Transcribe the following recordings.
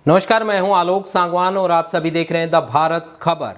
नमस्कार, मैं हूं आलोक सांगवान और आप सभी देख रहे हैं द भारत खबर।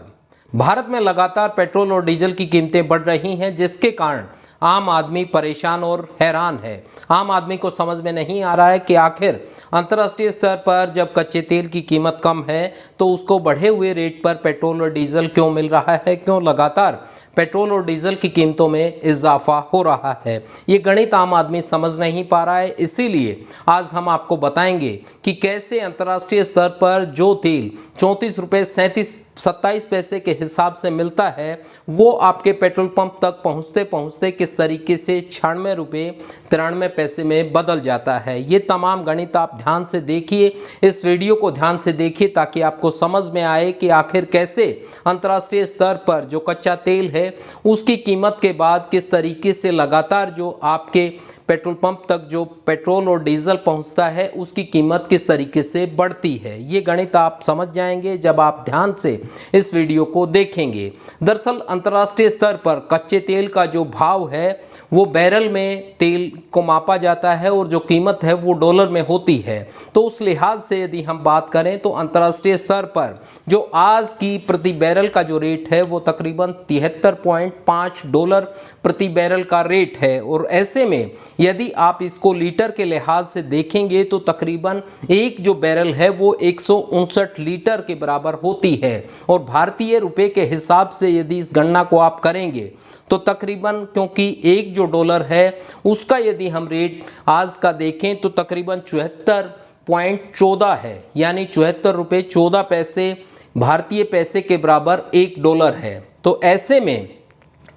भारत में लगातार पेट्रोल और डीजल की कीमतें बढ़ रही हैं, जिसके कारण आम आदमी परेशान और हैरान है। आम आदमी को समझ में नहीं आ रहा है कि आखिर अंतर्राष्ट्रीय स्तर पर जब कच्चे तेल की कीमत कम है तो उसको बढ़े हुए रेट पर पेट्रोल और डीजल क्यों मिल रहा है, क्यों लगातार पेट्रोल और डीजल की कीमतों में इजाफा हो रहा है। ये गणित आम आदमी समझ नहीं पा रहा है। इसीलिए आज हम आपको बताएंगे कि कैसे अंतर्राष्ट्रीय स्तर पर जो तेल 34 रुपये 27 पैसे के हिसाब से मिलता है वो आपके पेट्रोल पंप तक पहुंचते पहुंचते किस तरीके से 96 रुपये 93 पैसे में बदल जाता है। ये तमाम गणित आप ध्यान से देखिए, इस वीडियो को ध्यान से देखिए ताकि आपको समझ में आए कि आखिर कैसे अंतर्राष्ट्रीय स्तर पर जो कच्चा तेल है उसकी कीमत के बाद किस तरीके से लगातार जो आपके पेट्रोल पंप तक जो पेट्रोल और डीजल पहुंचता है उसकी कीमत किस तरीके से बढ़ती है। ये गणित आप समझ जाएंगे जब आप ध्यान से इस वीडियो को देखेंगे। दरअसल अंतर्राष्ट्रीय स्तर पर कच्चे तेल का जो भाव है वो बैरल में तेल को मापा जाता है और जो कीमत है वो डॉलर में होती है। तो उस लिहाज से यदि हम बात करें तो अंतर्राष्ट्रीय स्तर पर जो आज की प्रति बैरल का जो रेट है वो तकरीबन 73.5 डॉलर प्रति बैरल का रेट है। और ऐसे में यदि आप इसको लीटर के लिहाज से देखेंगे तो तकरीबन एक जो बैरल है वो 159 लीटर के बराबर होती है। और भारतीय रुपए के हिसाब से यदि इस गणना को आप करेंगे तो तकरीबन, क्योंकि एक जो डॉलर है उसका यदि हम रेट आज का देखें तो तकरीबन 74.14 है, यानी 74 रुपये 14 पैसे भारतीय पैसे के बराबर एक डॉलर है। तो ऐसे में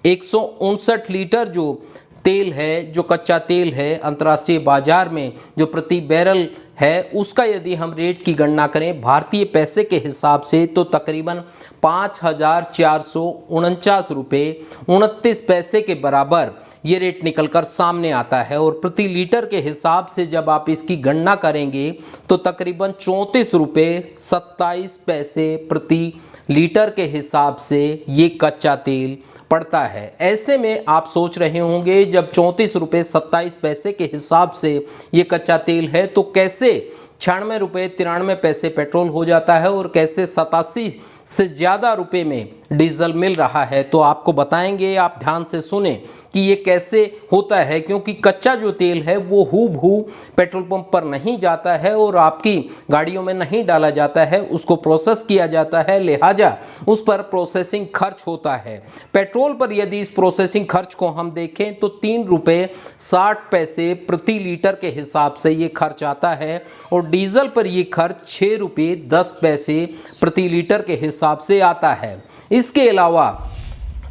159 लीटर जो तेल है, जो कच्चा तेल है अंतर्राष्ट्रीय बाजार में जो प्रति बैरल है उसका यदि हम रेट की गणना करें भारतीय पैसे के हिसाब से तो तकरीबन 5,449 रुपये 29 पैसे के बराबर ये रेट निकलकर सामने आता है। और प्रति लीटर के हिसाब से जब आप इसकी गणना करेंगे तो तकरीबन 34 रुपये 27 पैसे प्रति लीटर के हिसाब से ये कच्चा तेल पड़ता है। ऐसे में आप सोच रहे होंगे जब 34 रुपये 27 पैसे के हिसाब से ये कच्चा तेल है तो कैसे 96 रुपये 93 पैसे पेट्रोल हो जाता है और कैसे 87 से ज़्यादा रुपए में डीजल मिल रहा है। तो आपको बताएंगे, आप ध्यान से सुने कि ये कैसे होता है, क्योंकि कच्चा जो तेल है वो हूबहू पेट्रोल पंप पर नहीं जाता है और आपकी गाड़ियों में नहीं डाला जाता है, उसको प्रोसेस किया जाता है, लिहाजा उस पर प्रोसेसिंग खर्च होता है। पेट्रोल पर यदि इस प्रोसेसिंग खर्च को हम देखें तो 3 रुपये 60 पैसे प्रति लीटर के हिसाब से ये खर्च आता है और डीजल पर ये खर्च 6 रुपये 10 पैसे प्रति लीटर के हिसाब से आता है। इसके अलावा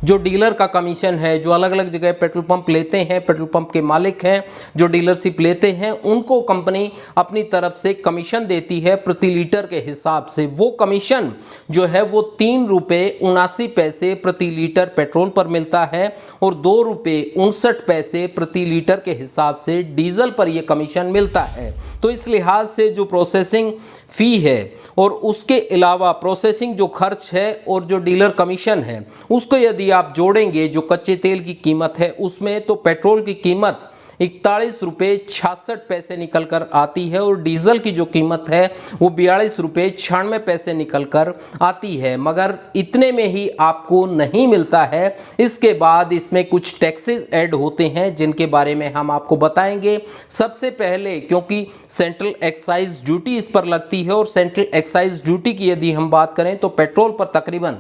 जो डीलर का कमीशन है, जो अलग अलग जगह पेट्रोल पंप लेते हैं, पेट्रोल पंप के मालिक हैं जो डीलरशिप लेते हैं, उनको कंपनी अपनी तरफ से कमीशन देती है प्रति लीटर के हिसाब से। वो कमीशन जो है वो 3 रुपये 79 पैसे प्रति लीटर पेट्रोल पर मिलता है और 2 रुपये 59 पैसे प्रति लीटर के हिसाब से डीजल पर यह कमीशन मिलता है। तो इस लिहाज से जो प्रोसेसिंग फ़ी है और उसके अलावा प्रोसेसिंग जो खर्च है और जो डीलर कमीशन है उसको यदि आप जोड़ेंगे जो कच्चे तेल की कीमत है उसमें, तो पेट्रोल की कीमत 41 रुपये 66 पैसे निकल कर आती है और डीजल की जो कीमत है वो 42 रुपये 96 पैसे निकल कर आती है। मगर इतने में ही आपको नहीं मिलता है, इसके बाद इसमें कुछ टैक्सेस ऐड होते हैं जिनके बारे में हम आपको बताएंगे। सबसे पहले, क्योंकि सेंट्रल एक्साइज ड्यूटी इस पर लगती है और सेंट्रल एक्साइज ड्यूटी की यदि हम बात करें तो पेट्रोल पर तकरीबन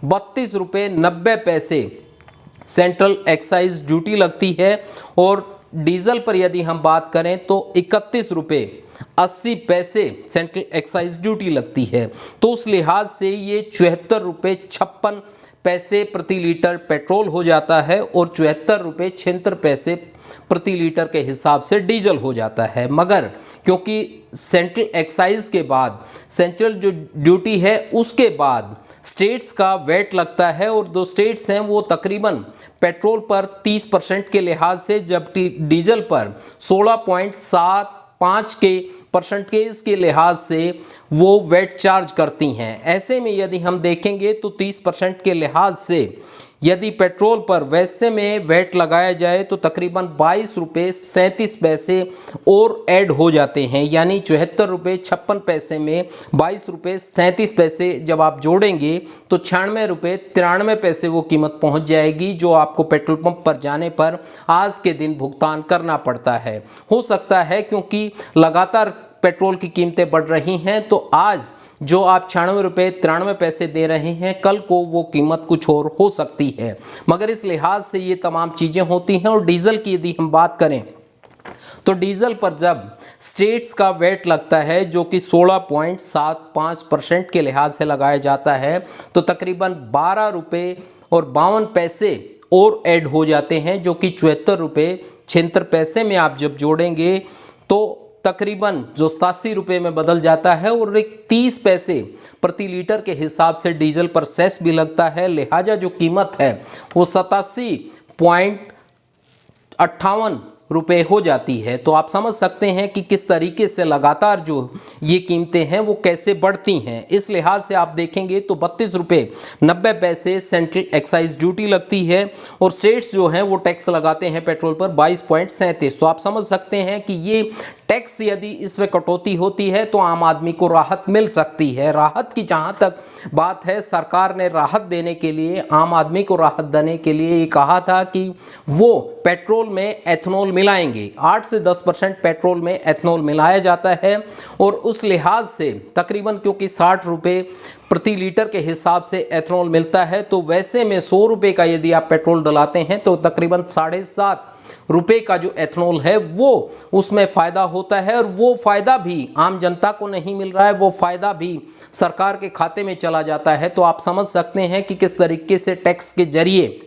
32 रुपये 90 पैसे सेंट्रल एक्साइज ड्यूटी लगती है और डीजल पर यदि हम बात करें तो 31 रुपये 80 पैसे सेंट्रल एक्साइज ड्यूटी लगती है। तो उस लिहाज से ये 74 रुपये 56 पैसे प्रति लीटर पेट्रोल हो जाता है और 74 रुपये 76 पैसे प्रति लीटर के हिसाब से डीजल हो जाता है। मगर क्योंकि सेंट्रल एक्साइज के बाद सेंट्रल जो ड्यूटी है उसके बाद स्टेट्स का वेट लगता है और दो स्टेट्स हैं वो तकरीबन पेट्रोल पर 30% के लिहाज से, जबकि डीजल पर 16.75 के परसेंटेज के लिहाज से वो वेट चार्ज करती हैं। ऐसे में यदि हम देखेंगे तो 30% के लिहाज से यदि पेट्रोल पर वैसे में वैट लगाया जाए तो तकरीबन 22 रुपये 37 पैसे और ऐड हो जाते हैं, यानी 74 रुपये 56 पैसे में 22 रुपये 37 पैसे जब आप जोड़ेंगे तो 96 रुपये 93 पैसे वो कीमत पहुंच जाएगी, जो आपको पेट्रोल पंप पर जाने पर आज के दिन भुगतान करना पड़ता है। हो सकता है क्योंकि लगातार पेट्रोल की कीमतें बढ़ रही हैं तो आज जो आप 96 रुपये 93 पैसे दे रहे हैं, कल को वो कीमत कुछ और हो सकती है। मगर इस लिहाज से ये तमाम चीज़ें होती हैं। और डीजल की यदि हम बात करें तो डीजल पर जब स्टेट्स का वैट लगता है जो कि 16.75% के लिहाज से लगाया जाता है तो तकरीबन 12 रुपये और 52 पैसे और ऐड हो जाते हैं, जो कि 74 रुपये 76 पैसे में आप जब जोड़ेंगे तो तकरीबन जो 87 रुपये में बदल जाता है और एक 30 पैसे प्रति लीटर के हिसाब से डीजल पर सेस भी लगता है। लिहाजा जो कीमत है वो 87.58 रुपये हो जाती है। तो आप समझ सकते हैं कि किस तरीके से लगातार जो ये कीमतें हैं वो कैसे बढ़ती हैं। इस लिहाज से आप देखेंगे तो 32 रुपये 90 पैसे सेंट्रल एक्साइज ड्यूटी लगती है और स्टेट्स जो हैं वो टैक्स लगाते हैं पेट्रोल पर 22.37। तो आप समझ सकते हैं कि ये टैक्स यदि इसमें कटौती होती है तो आम आदमी को राहत मिल सकती है। राहत की जहाँ तक बात है, सरकार ने राहत देने के लिए, आम आदमी को राहत देने के लिए ये कहा था कि वो पेट्रोल में एथनॉल मिलाएंगे। 8 से 10% पेट्रोल में एथनॉल मिलाया जाता है और उस लिहाज से तकरीबन क्योंकि 60 रुपये प्रति लीटर के हिसाब से एथनॉल मिलता है तो वैसे में 100 रुपये का यदि आप पेट्रोल डलाते हैं तो तकरीबन 7.5 रुपये का जो एथनॉल है वो उसमें फ़ायदा होता है। और वो फ़ायदा भी आम जनता को नहीं मिल रहा है, वो फ़ायदा भी सरकार के खाते में चला जाता है। तो आप समझ सकते हैं कि किस तरीके से टैक्स के जरिए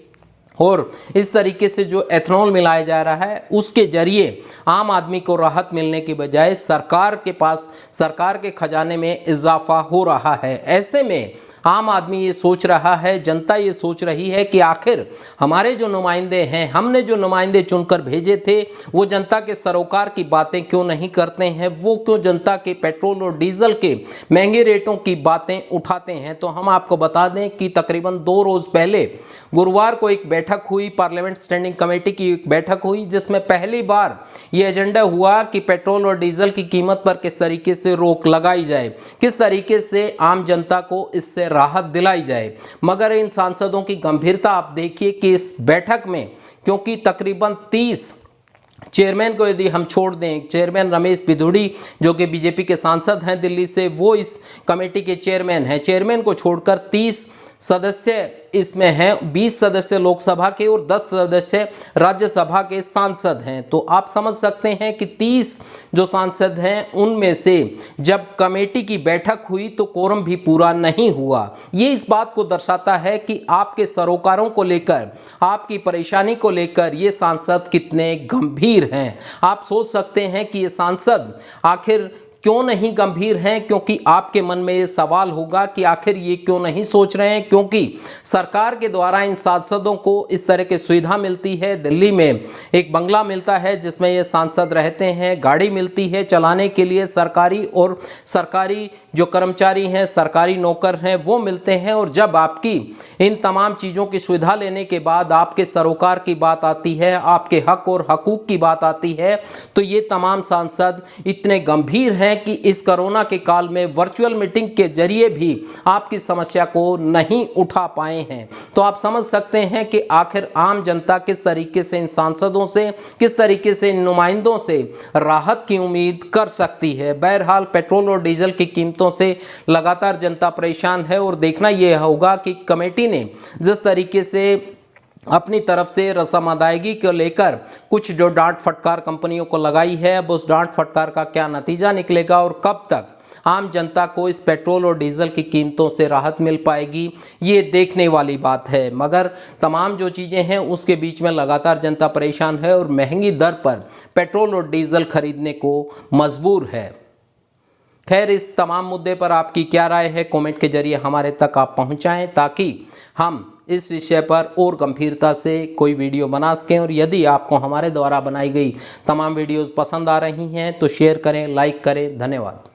और इस तरीके से जो एथनॉल मिलाया जा रहा है उसके जरिए आम आदमी को राहत मिलने के बजाय सरकार के पास, सरकार के खजाने में इजाफा हो रहा है। ऐसे में आम आदमी ये सोच रहा है, जनता ये सोच रही है कि आखिर हमारे जो नुमाइंदे हैं, हमने जो नुमाइंदे चुनकर भेजे थे, वो जनता के सरोकार की बातें क्यों नहीं करते हैं, वो क्यों जनता के पेट्रोल और डीजल के महंगे रेटों की बातें उठाते हैं। तो हम आपको बता दें कि तकरीबन 2 रोज़ पहले गुरुवार को एक बैठक हुई, पार्लियामेंट स्टैंडिंग कमेटी की एक बैठक हुई, जिसमें पहली बार ये एजेंडा हुआ कि पेट्रोल और डीजल की कीमत पर किस तरीके से रोक लगाई जाए, किस तरीके से आम जनता को इससे राहत दिलाई जाए। मगर इन सांसदों की गंभीरता आप देखिए कि इस बैठक में क्योंकि तकरीबन 30 चेयरमैन को यदि हम छोड़ दें, चेयरमैन रमेश बिधूड़ी जो कि बीजेपी के सांसद हैं दिल्ली से, वो इस कमेटी के चेयरमैन हैं। चेयरमैन को छोड़कर 30 सदस्य इसमें हैं, 20 सदस्य लोकसभा के और 10 सदस्य राज्यसभा के सांसद हैं। तो आप समझ सकते हैं कि 30 जो सांसद हैं उनमें से जब कमेटी की बैठक हुई तो कोरम भी पूरा नहीं हुआ। ये इस बात को दर्शाता है कि आपके सरोकारों को लेकर, आपकी परेशानी को लेकर ये सांसद कितने गंभीर हैं। आप सोच सकते हैं कि ये सांसद आखिर क्यों नहीं गंभीर हैं, क्योंकि आपके मन में ये सवाल होगा कि आखिर ये क्यों नहीं सोच रहे हैं, क्योंकि सरकार के द्वारा इन सांसदों को इस तरह की सुविधा मिलती है। दिल्ली में एक बंगला मिलता है जिसमें ये सांसद रहते हैं, गाड़ी मिलती है चलाने के लिए, सरकारी और सरकारी जो कर्मचारी हैं, सरकारी नौकर हैं वो मिलते हैं। और जब आपकी इन तमाम चीज़ों की सुविधा लेने के बाद आपके सरोकार की बात आती है, आपके हक और हकूक़ की बात आती है, तो ये तमाम सांसद इतने गंभीर हैं कि इस कोरोना के काल में वर्चुअल मीटिंग के जरिए भी आपकी समस्या को नहीं उठा पाए हैं। तो आप समझ सकते हैं कि आखिर आम जनता किस तरीके से इन सांसदों से, किस तरीके से इन नुमाइंदों से राहत की उम्मीद कर सकती है। बहरहाल पेट्रोल और डीजल की कीमतों से लगातार जनता परेशान है और देखना यह होगा कि कमेटी ने जिस तरीके से अपनी तरफ से रस्म अदायगी को लेकर कुछ जो डांट फटकार कंपनियों को लगाई है, अब उस डांट फटकार का क्या नतीजा निकलेगा और कब तक आम जनता को इस पेट्रोल और डीजल की कीमतों से राहत मिल पाएगी, ये देखने वाली बात है। मगर तमाम जो चीज़ें हैं उसके बीच में लगातार जनता परेशान है और महंगी दर पर पेट्रोल और डीजल खरीदने को मजबूर है। खैर, इस तमाम मुद्दे पर आपकी क्या राय है, कमेंट के जरिए हमारे तक आप पहुंचाएं ताकि हम इस विषय पर और गंभीरता से कोई वीडियो बना सकें। और यदि आपको हमारे द्वारा बनाई गई तमाम वीडियोस पसंद आ रही हैं तो शेयर करें, लाइक करें। धन्यवाद।